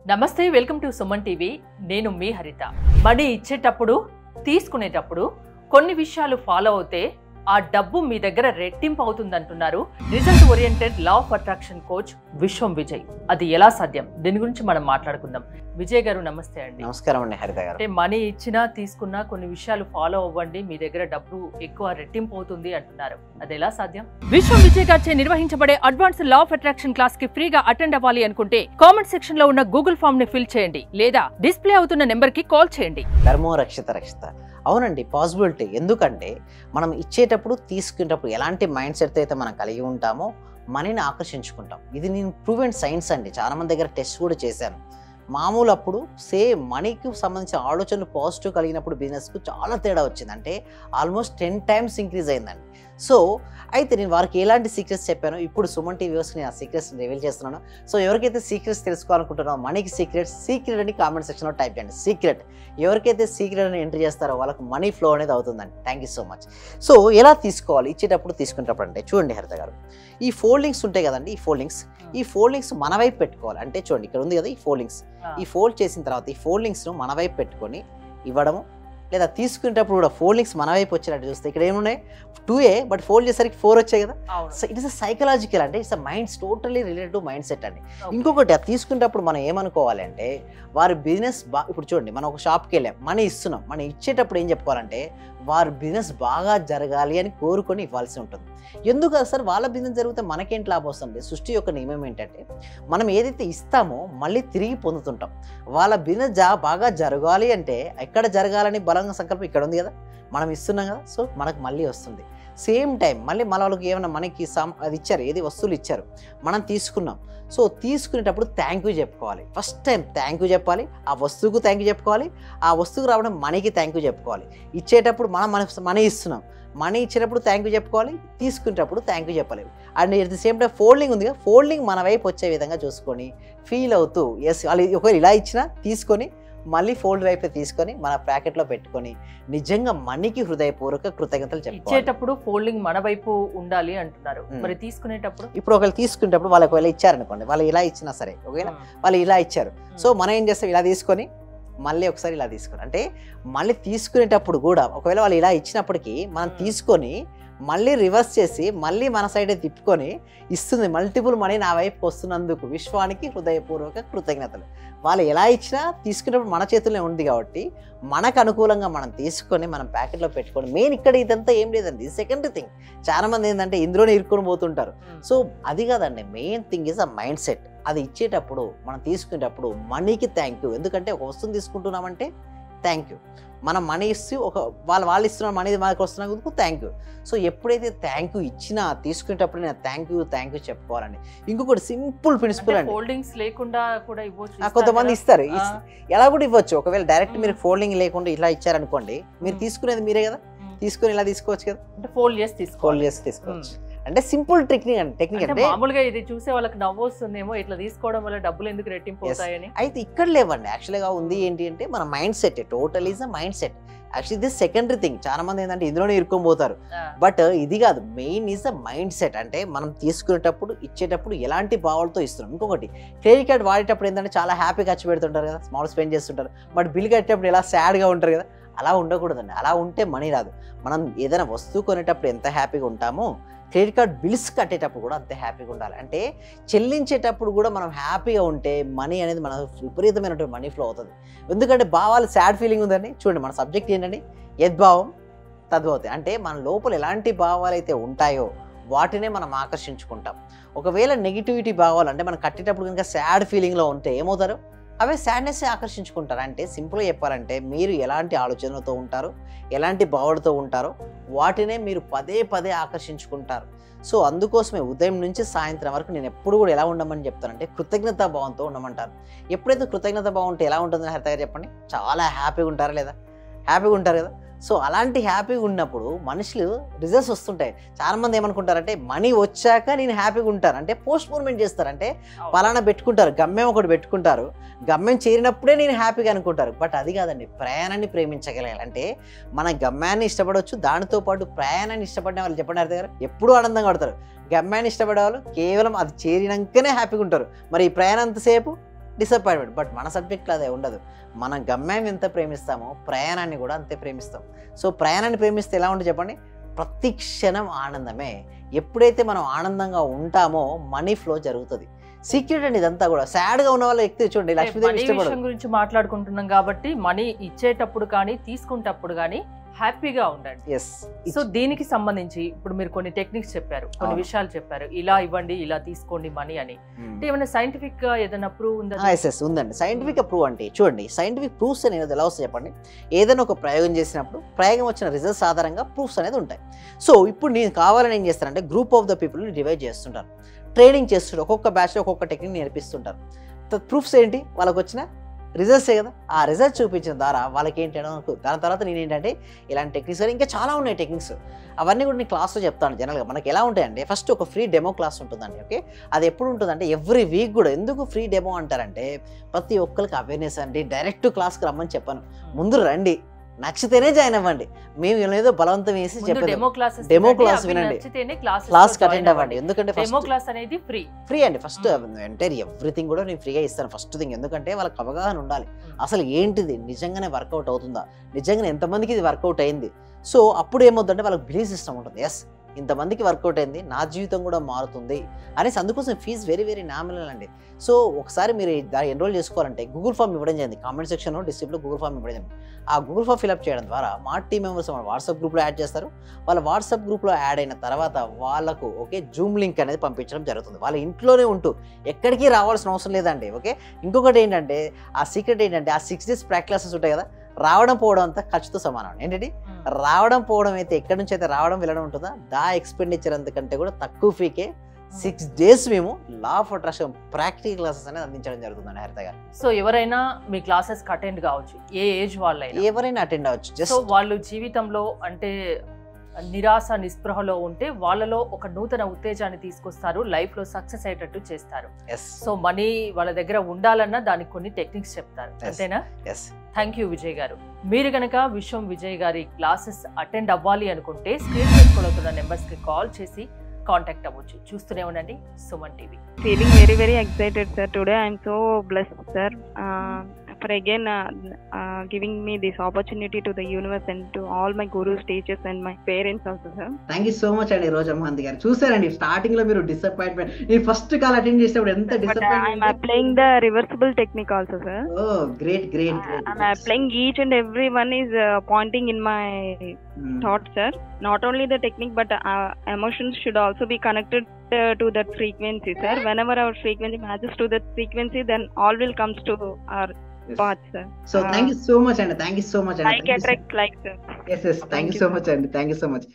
నమస్తే, welcome to Suman TV. నేను మీ హరిత. మనీ ఇచ్చేటప్పుడు తీసుకునేటప్పుడు కొన్ని విషయాలు ఫాలో అవుతే ఆ డబ్బు మీ దగ్గర రెట్టింపు అవుతుందంటున్నారు result oriented law of attraction coach Vishwam Vijay. అది ఎలా సాధ్యం, దీని గురించి మనం మాట్లాడుకుందాం. విజయ్ గారు నమస్తే అండి. నమస్కారం అండి హరిత గారు. అంటే మనీ ఇచ్చినా తీసుకున్నా కొన్ని విషయాలు ఫాలో అవ్వండి, మీ దగ్గర డబ్బు ఎక్కువ రెట్టింపు అవుతుంది అంటున్నారు. అది ఎలా సాధ్యం? విశ్వం విజయ్ గారిచే నిర్వహించబడే advance law of attraction class కి ఫ్రీగా అటెండ్ అవ్వాలి అనుకుంటే కామెంట్ సెక్షన్ లో ఉన్న గూగుల్ ఫామ్ ని ఫిల్ చేయండి, లేదా డిస్ప్లే అవుతున్న నెంబర్ కి కాల్ చేయండి. ధర్మో రక్షిత రక్షిత. అవునండి, పాసిబిలిటీ. ఎందుకంటే మనం ఇచ్చేటప్పుడు తీసుకునేటప్పుడు ఎలాంటి మైండ్ సెట్ అయితే మనం కలిగి ఉంటామో మనీని ఆకర్షించుకుంటాం. ఇది నేను ప్రూవెన్ సైన్స్ అండి. చాలా మంది దగ్గర టెస్ట్ కూడా చేశాను. మామూలు అప్పుడు సేమ్ మనీకి సంబంధించిన ఆలోచనలు పాజిటివ్ కలిగినప్పుడు బిజినెస్కు చాలా తేడా వచ్చింది. అంటే ఆల్మోస్ట్ 10 times ఇంక్రీజ్ అయిందండి. సో అయితే నేను వారికి ఎలాంటి సీక్రెట్స్ చెప్పాను, ఇప్పుడు సుమన్ టీవీ వ్యూవర్స్కి నేను ఆ సీక్రెట్స్ రివీల్ చేస్తున్నాను. సో ఎవరికైతే సీక్రెట్స్ తెలుసుకోవాలనుకుంటున్నారో మనీకి సీక్రెట్ అని కామెంట్ సెక్షన్లో టైప్ చేయండి. సీక్రెట్. ఎవరికైతే సీక్రెట్ అని ఎంటర్ చేస్తారో వాళ్ళకి మనీ ఫ్లో అనేది అవుతుందండి. Thank you so much. So ఎలా తీసుకోవాలి ఇచ్చేటప్పుడు తీసుకునేటప్పుడు అంటే చూడండి హరిత గారు, ఈ ఫోల్డింగ్స్ ఉంటాయి కదండి, ఈ ఫోల్డింగ్స్ మన వైపు పెట్టుకోవాలి. అంటే చూడండి, ఇక్కడ ఉంది కదా ఈ ఫోల్డింగ్స్. ఈ ఫోల్డ్ చేసిన తర్వాత ఈ ఫోల్డింగ్స్ను మన వైపు పెట్టుకొని ఇవ్వడము, లేదా తీసుకునేటప్పుడు కూడా ఫోల్డింగ్స్ మన వైపు వచ్చేటట్టు చూస్తే ఇక్కడ ఏమున్నాయి 2A, బట్ ఫోల్డ్ చేసరికి 4 వచ్చాయి కదా. So it is a psychological, అంటే it's a mind's totally related to mindset అండి. ఇంకొకటి అది తీసుకునేటప్పుడు మనం ఏమనుకోవాలి అంటే వారి బిజినెస్ ఇప్పుడు చూడండి, మనం ఒక షాప్కి వెళ్ళాం, మనీ ఇస్తున్నాం. మనం ఇచ్చేటప్పుడు ఏం చెప్పుకోవాలంటే వారి బిజినెస్ బాగా జరగాలి అని కోరుకొని ఇవ్వాల్సి ఉంటుంది. ఎందుకు సార్ వాళ్ళ బిజినెస్ జరిగితే మనకేంటి లాభం వస్తుంది? సృష్టి యొక్క నియమం ఏంటంటే మనం ఏదైతే ఇస్తామో మళ్ళీ తిరిగి పొందుతుంటాం. వాళ్ళ బిజినెస్ బాగా జరగాలి అంటే ఎక్కడ జరగాలని బలంగా సంకల్పం ఇక్కడ ఉంది కదా, మనం ఇస్తున్నాం కదా. సో మనకు మళ్ళీ వస్తుంది. సేమ్ టైం మళ్ళీ మన వాళ్ళకి ఏమైనా మనకి అది ఇచ్చారు, ఏది వస్తువులు ఇచ్చారు, మనం తీసుకున్నాం. సో తీసుకునేటప్పుడు థ్యాంక్ యూ చెప్పుకోవాలి. ఫస్ట్ టైం థ్యాంక్ యూ చెప్పాలి, ఆ వస్తువుకు థ్యాంక్ యూ చెప్పుకోవాలి, ఆ వస్తువుకు రావడం మనీకి థ్యాంక్ యూ చెప్పుకోవాలి. ఇచ్చేటప్పుడు మనీ ఇస్తున్నాం, మనీ ఇచ్చేటప్పుడు థ్యాంక్ యూ చెప్పుకోవాలి, తీసుకునేటప్పుడు థ్యాంక్ యూ చెప్పాలి. And at the same time folding ఉంది కదా, ఫోల్డింగ్ మన వైపు వచ్చే విధంగా చూసుకొని ఫీల్ అవుతూ ఎస్ వాళ్ళు ఒకవేళ ఇలా ఇచ్చినా తీసుకొని మళ్ళీ ఫోల్డ్ వైపు తీసుకొని మన ప్యాకెట్లో పెట్టుకొని నిజంగా మనీకి హృదయపూర్వక కృతజ్ఞతలు చెప్పుకోవాలి. ఇచ్చేటప్పుడు ఫోల్డింగ్ మన వైపు ఉండాలి అంటున్నారు, మరి తీసుకునేటప్పుడు? ఇప్పుడు ఒకవేళ తీసుకునేటప్పుడు వాళ్ళు ఒకవేళ ఇచ్చారనుకోండి, వాళ్ళు ఇలా ఇచ్చినా సరే, ఒకవేళ వాళ్ళు ఇలా ఇచ్చారు, సో మనం ఏం చేస్తాం, ఇలా తీసుకొని మళ్ళీ ఒకసారి ఇలా తీసుకొని, అంటే మళ్ళీ తీసుకునేటప్పుడు కూడా ఒకవేళ వాళ్ళు ఇలా ఇచ్చినప్పటికీ మనం తీసుకొని మళ్ళీ రివర్స్ చేసి మళ్ళీ మన సైడే తిప్పుకొని ఇస్తుంది. మల్టిపుల్ మనీ నా వైపుకి వస్తున్నందుకు విశ్వానికి హృదయపూర్వక కృతజ్ఞతలు. వాళ్ళు ఎలా ఇచ్చినా తీసుకునేటప్పుడు మన చేతుల్లో ఉంది కాబట్టి మనకు అనుకూలంగా మనం తీసుకొని మనం ప్యాకెట్లో పెట్టుకొని, మెయిన్ ఇక్కడ ఇదంతా ఏం లేదండి, సెకండరీ థింగ్. చాలా మంది ఏంటంటే ఇందులోనే ఇరుక్కొని పోతుంటారు. సో అది కాదండి, main thing is a mind set. అది ఇచ్చేటప్పుడు మనం తీసుకునేటప్పుడు మనీకి థ్యాంక్ యూ. ఎందుకంటే ఒక వస్తువుని తీసుకుంటున్నామంటే థ్యాంక్ యూ. మనం మనీ ఇస్తూ వాళ్ళు ఇస్తున్న మనీ మనకు వస్తున్నందుకు థ్యాంక్ యూ. సో ఎప్పుడైతే థ్యాంక్ యూ ఇచ్చినా తీసుకునేటప్పుడు నేను థ్యాంక్ యూ చెప్పుకోవాలండి. ఇంకొకటి సింపుల్ ప్రిన్సిపల్ అండి, ఫోల్డింగ్స్ లేకుండా కూడా ఇవ్వచ్చు. కొంతమంది ఇస్తారు, ఎలా కూడా ఇవ్వచ్చు. ఒకవేళ డైరెక్ట్ మీరు ఫోల్డింగ్ లేకుండా ఇలా ఇచ్చారనుకోండి, మీరు తీసుకునేది మీరే కదా, తీసుకొని ఇలా తీసుకోవచ్చు కదా, అంటే ఫోల్డ్ చేసి తీసుకోవచ్చు. అంటే సింపుల్ టెక్నిక్ అంటే మామూలుగా ఇది చూసే వాళ్ళకి నవ్వు వస్తుందేమో, ఇట్లా తీసుకోవడం వల్ల డబ్బులు ఎందుకు రెట్టింపు అవుతాయని. అయితే ఇక్కడ లేవండి. యాక్చువల్గా ఉంది ఏంటి అంటే మన mind set, total is a mind set. Actually this secondary thing. చాలా మంది ఏంటంటే ఇందులోనే ఇరుక్కొని పోతారు, బట్ ఇది కాదు, main is a mind set. అంటే మనం తీసుకునేటప్పుడు ఇచ్చేటప్పుడు ఎలాంటి భావాలతో ఇస్తున్నాం. ఇంకొకటి, క్రెడిట్ కార్డ్ వాడేటప్పుడు ఏంటంటే చాలా హ్యాపీ ఖర్చు పెడుతుంటారు కదా, స్మాల్ స్పెండ్ చేస్తుంటారు, బట్ బిల్ కట్టేటప్పుడు ఎలా సాడ్గా ఉంటారు కదా. అలా ఉండకూడదండి, అలా ఉంటే మనీ రాదు. మనం ఏదైనా వస్తువు కొనేటప్పుడు ఎంత హ్యాపీగా ఉంటామో క్రెడిట్ కార్డ్ బిల్స్ కట్టేటప్పుడు కూడా అంతే హ్యాపీగా ఉండాలి. అంటే చెల్లించేటప్పుడు కూడా మనం హ్యాపీగా ఉంటే మనీ అనేది మన విపరీతమైనటువంటి మనీ ఫ్లో అవుతుంది. ఎందుకంటే భావాలు సాడ్ ఫీలింగ్ ఉందండి. చూడండి, మన సబ్జెక్ట్ ఏంటండి, యద్భావం తద్భవతి. అంటే మన లోపల ఎలాంటి భావాలు అయితే ఉంటాయో వాటినే మనం ఆకర్షించుకుంటాం. ఒకవేళ నెగిటివిటీ భావాలు అంటే మనం కట్టేటప్పుడు కనుక సాడ్ ఫీలింగ్లో ఉంటే ఏమవుతారు, అవే సాడ్నెస్ ఆకర్షించుకుంటారు. అంటే సింపుల్గా చెప్పాలంటే మీరు ఎలాంటి ఆలోచనలతో ఉంటారో, ఎలాంటి భావాలతో ఉంటారో వాటినే మీరు పదే ఆకర్షించుకుంటారు. సో అందుకోసమే ఉదయం నుంచి సాయంత్రం వరకు నేను ఎప్పుడు కూడా ఎలా ఉండమని చెప్తానంటే కృతజ్ఞతా భావంతో ఉండమంటారు. ఎప్పుడైతే కృతజ్ఞతా భావం ఉంటే ఎలా ఉంటుందని హరిత గారు చెప్పండి, చాలా హ్యాపీగా ఉంటారా లేదా? హ్యాపీగా ఉంటారు కదా. సో అలాంటి హ్యాపీగా ఉన్నప్పుడు మనుషులు రిజల్ట్స్ వస్తుంటాయి. చాలామంది ఏమనుకుంటారంటే మనీ వచ్చాక నేను హ్యాపీగా ఉంటాను అంటే పోస్ట్ పోన్మెంట్ చేస్తారు. అంటే పలానా పెట్టుకుంటారు, గమ్యం ఒకటి పెట్టుకుంటారు, గమ్యం చేరినప్పుడే నేను హ్యాపీగా అనుకుంటారు. బట్ అది కాదండి, ప్రయాణాన్ని ప్రేమించగలగాలి. అంటే మన గమ్యాన్ని ఇష్టపడవచ్చు, దానితో పాటు ప్రయాణాన్ని ఇష్టపడిన వాళ్ళు చెప్పండి హరిత గారు, ఎప్పుడూ ఆనందంగా పడతారు. గమ్యాన్ని ఇష్టపడే వాళ్ళు కేవలం అది చేరినాకనే హ్యాపీగా ఉంటారు. మరి ఈ ప్రయాణం అంతసేపు డిసప్పాయింట్మెంట్. బట్ మన సబ్జెక్ట్లో అదే ఉండదు. మన గమ్యం ఎంత ప్రేమిస్తామో ప్రయాణాన్ని కూడా అంతే ప్రేమిస్తాం. సో ప్రయాణాన్ని ప్రేమిస్తే ఎలా ఉంటుంది చెప్పండి, ప్రతి క్షణం ఆనందమే. ఎప్పుడైతే మనం ఆనందంగా ఉంటామో మనీ ఫ్లో జరుగుతుంది. సీక్రెట్ అండి ఇదంతా కూడా. సాడ్గా ఉన్న వాళ్ళ వ్యక్తి చూడండి, లక్ష్మీదేవి ఇష్టపడదు. గురించి మాట్లాడుకుంటున్నాం కాబట్టి మనీ ఇచ్చేటప్పుడు కానీ తీసుకుంటప్పుడు కానీ హ్యాపీగా ఉండండి. ఎస్. సో దీనికి సంబంధించి ఇప్పుడు మీరు కొన్ని టెక్నిక్స్ చెప్పారు, కొన్ని విషయాలు చెప్పారు, ఇలా ఇవ్వండి ఇలా తీసుకోండి మనీ అని. అంటే ఏమైనా సైంటిఫిక్ గా ఏదైనా ప్రూవ్ ఉందా? ఎస్ ఉందండి. సైంటిఫిక్ ప్రూవ్ అంటే చూడండి, సైంటిఫిక్ ప్రూఫ్స్ అనేది ఎలా వస్తాయి చెప్పండి, ఏదైనా ఒక ప్రయోగం చేసినప్పుడు ప్రయోగం వచ్చిన రిజల్ట్స్ ఆధారంగా ప్రూఫ్స్ అనేది ఉంటాయి. సో ఇప్పుడు నేను కావాలని ఏం చేస్తానంటే గ్రూప్ ఆఫ్ ద పీపుల్ని డివైడ్ చేస్తుంటారు, ట్రైనింగ్ చేస్తుంటారు, ఒక్కొక్క బ్యాచ్లో ఒక్కొక్క టెక్నిక్ నేర్పిస్తుంటారు. ప్రూఫ్స్ ఏంటి, వాళ్ళకి వచ్చిన రిజల్ట్సే కదా. ఆ రిజల్ట్ చూపించిన ద్వారా వాళ్ళకి ఏంటంటే దాని తర్వాత నేను ఏంటంటే ఇలాంటి టెక్నిక్స్ ఇంకా చాలా ఉన్నాయి టెక్నిక్స్, అవన్నీ కూడా నేను క్లాస్లో చెప్తాను. జనరల్గా మనకి ఎలా ఉంటాయంటే ఫస్ట్ ఒక ఫ్రీ డెమో క్లాస్ ఉంటుందండి. ఓకే, అది ఎప్పుడు ఉంటుందంటే ఎవ్రీ వీక్ కూడా. ఎందుకు ఫ్రీ డెమో అంటారంటే ప్రతి ఒక్కరికి అవేర్నెస్ అండి. డైరెక్ట్ క్లాస్కి రమ్మని చెప్పాను, ముందు రండి, నచ్చితేనే జాయిన్ అవ్వండి. మేము ఏదో బలవంతం వేసి చెప్పాను, డెమో క్లాస్ వినండి, క్లాస్ అటెండ్ అవ్వండి. ఎందుకంటే డెమో క్లాస్ అనేది ఫ్రీ అండి. ఫస్ట్ ఎంటైర్ ఎవ్రీథింగ్ కూడా నేను ఫ్రీగా ఇస్తాను ఫస్ట్ థింగ్. ఎందుకంటే వాళ్ళకి అవగాహన ఉండాలి అసలు ఏంటిది, నిజంగానే వర్కౌట్ అవుతుందా, నిజంగానే ఎంతమందికి ఇది వర్కౌట్ అయింది. సో అప్పుడు ఏమవుతుందంటే వాళ్ళకి బిలీఫ్ సిస్టమ్ ఉంటుంది, ఎస్ ఇంతమందికి వర్కౌట్ అయింది, నా జీవితం కూడా మారుతుంది అనేసి. అందుకోసం ఫీజు వెరీ వెరీ నామినల్ అండి. సో ఒకసారి మీరు దాన్ని ఎన్రోల్ చేసుకోవాలంటే గూగుల్ ఫామ్ ఇవ్వడం జరిగింది, కామెంట్ సెక్షన్లో డిస్క్రిప్షన్లో గూగుల్ ఫామ్ ఇవ్వడం జరిగింది. ఆ గూగుల్ ఫామ్ ఫిల్అప్ చేయడం ద్వారా మా టీం మెంబర్స్ మన వాట్సాప్ గ్రూప్లో యాడ్ చేస్తారు. వాళ్ళ వాట్సాప్ గ్రూప్లో యాడ్ అయిన తర్వాత వాళ్ళకు ఓకే జూమ్ లింక్ అనేది పంపించడం జరుగుతుంది. వాళ్ళ ఇంట్లోనే ఉంటూ ఎక్కడికి రావాల్సిన అవసరం లేదండి. ఓకే, ఇంకొకటి ఏంటంటే ఆ సీక్రెట్ ఏంటంటే ఆ 6 days ప్రాక్టీస్ క్లాసెస్ ఉంటాయి కదా, రావడం పోవడం అంతా ఖర్చుతో సమానం. ఏంటంటే రావడం పోవడం అయితే ఎక్కడి నుంచి అయితే రావడం వెళ్ళడం ఉంటుందా దా ఎక్స్పెండిచర్ అంతకంటే కూడా తక్కువ ఫీకే 6 days మేము లా ఆఫ్ అట్రాక్షన్ ప్రాక్టికల్ క్లాసెస్ అనేది అందించడం జరుగుతుందండి హరిత గారు. సో ఎవరైనా మీ క్లాసెస్ అటెండ్ కావచ్చు, ఏ ఏజ్ వాళ్ళైనా ఎవరైనా అటెండ్ అవ్వచ్చు. జస్ట్ వాళ్ళు జీవితంలో అంటే నిరాశ నిస్పృహలో ఉంటే వాళ్ళలో ఒక నూతన ఉత్తేజాన్ని తీసుకొస్తారు, లైఫ్ లో సక్సెస్ అయ్యేటట్టు చేస్తారు. సో మనీ వాళ్ళ దగ్గర ఉండాలన్నా దానికి కొన్ని టెక్నిక్స్ చెప్తారు, అంతేనా? థ్యాంక్ యూ విజయ్ గారు. మీరు గనక విశ్వం విజయ్ గారి క్లాసెస్ అటెండ్ అవ్వాలి అనుకుంటే స్క్రీన్ చేసుకున్న నెంబర్స్ కి కాల్ చేసి కాంటాక్ట్ అవ్వచ్చు. చూస్తూనే ఉండండి Suman TV. Feeling very very excited, sir. Today I am so blessed, sir, for again giving me this opportunity to the universe and to all my gurus, teachers and my parents also, sir. Thank you so much అండి రోజమ్మంది గారు. చూసారండి starting లో మీరు disappointment, నేను first call attend చేసేప్పుడు ఎంత I am applying the reversible technique also, sir. Oh, great. I am applying each and every one is pointing in my thoughts, sir. Not only the technique but emotions should also be connected to that frequency, sir. Whenever our frequency matches to that frequency, then all will comes to our path, sir. So thank you so much and thank you so much and like attract like, sir. Yes, thank you so much and thank you so much.